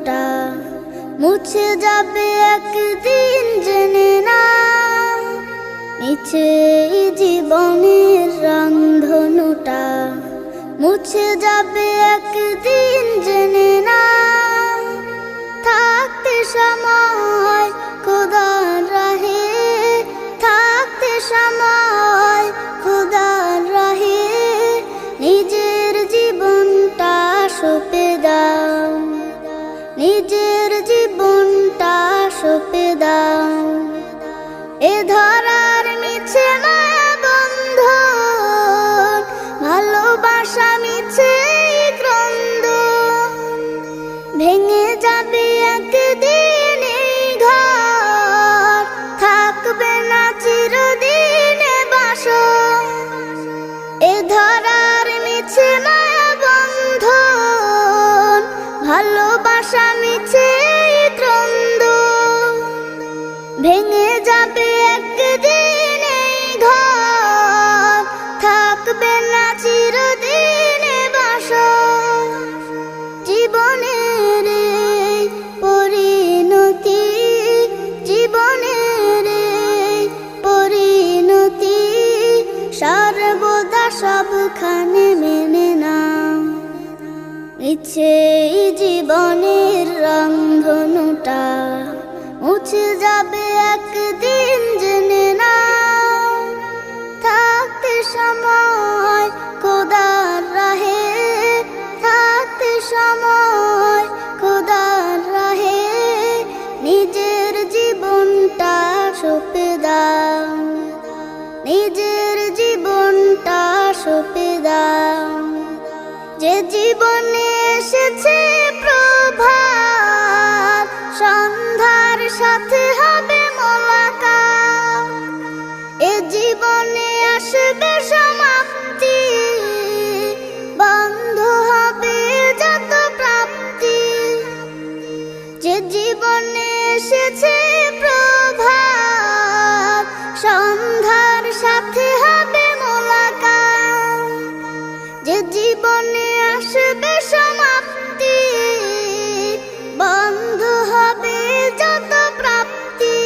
রংধনুটা মুছে যাবে একদিন জেনে না। মিছে জীবনের রংধনুটা মুছে যাবে একদিন জেনে না। থাকতে সময় খোদার রাহে, থাকতে সময় খোদার রাহে, নিজের জীবনটা সঁপে দাও, নিজের জীবনটা সঁপে দাও। এ ধরার মিছে মায়া বন্ধন, ভালোবাসা মিছে ক্রন্দন, ভেঙে যাবে একদিন এই ঘর, থাকবে না চিরদিনে বাসর। এ ধরার মিছে মায়া বন্ধন, ভালোবাসা মিছে ক্রন্দন, ভেঙে যাবে একদিন এই ঘর, থাকবে না চিরদিনে বাসর। জীবনের এই পরিণতি, জীবনের এই পরিণতি, সর্বদা সবখানে মেনে নাও। মিছে জীবনের রংধনুটা মুছে যাবে একদিন জেনে না। থাকতে সময় খোদার রাহে, থাকতে সময় খোদার রাহে, নিজের জীবনটা সঁপে দাও, নিজের জীবনটা সঁপে দাও। যে জীবনে এসেছে প্রভাত, সন্ধ্যার সাথে হবে মোলাকাত। এ জীবনে আসবে সমাপ্তি, বন্ধ হবে যত প্রাপ্তি। যে জীবনে এসেছে প্রভাত, সন্ধ্যার সাথে হবে মোলাকাত। যে জীবনে আসবে সমাপ্তি, বন্ধ হবে যত প্রাপ্তি।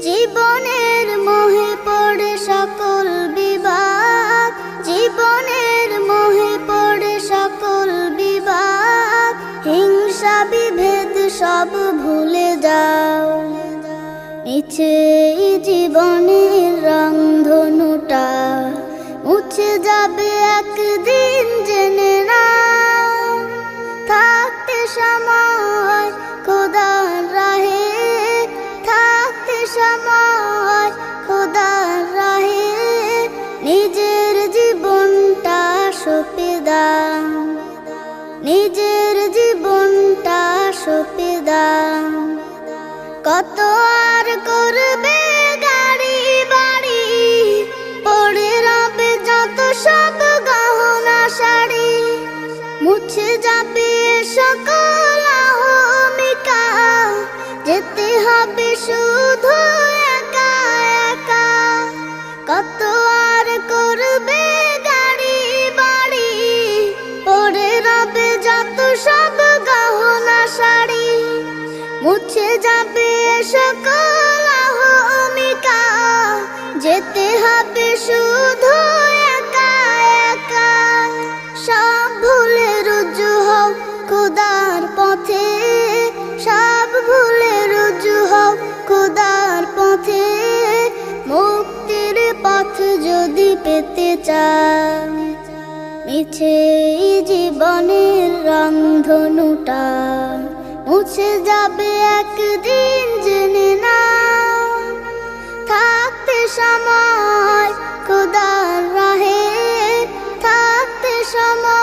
জীবনের মোহে পড়ে সকল বিবাদ, জীবনের মোহে পড়ে সকল বিবাদ, হিংসা বিভেদ সব ভুলে যাও। মিছে জীবনের রংধনুটা মুছে যাবে একদিন জেনে না। থাকতে সময় খোদার রাহে, থাকতে সময় খোদার রাহে, নিজের জীবনটা সঁপে দাও, নিজের জীবনটা সঁপে দাও। কত আর করবে গাড়ি বাড়ি, পড়ে রবে যত সব গহনা শাড়ি, মুছে যাবে সকল অহমিকা, যেতে হবে শুধু একা একা। কত আর করবে গাড়ি বাড়ি, পড়ে রবে যত সব গহনা শাড়ি, মুছে যাবে সকল অহমিকা, যেতে হবে শুধু একা একা। সব ভুলে রুজু হও খোদার পথে, সব ভুলে রুজু হও খোদার পথে, মুক্তির পথ যদি পেতে চাও। মিছে জীবনের রংধনুটা মুছে যাবে একদিন জেনে না। থাকতে সময় খোদার রাহে, থাকতে সময়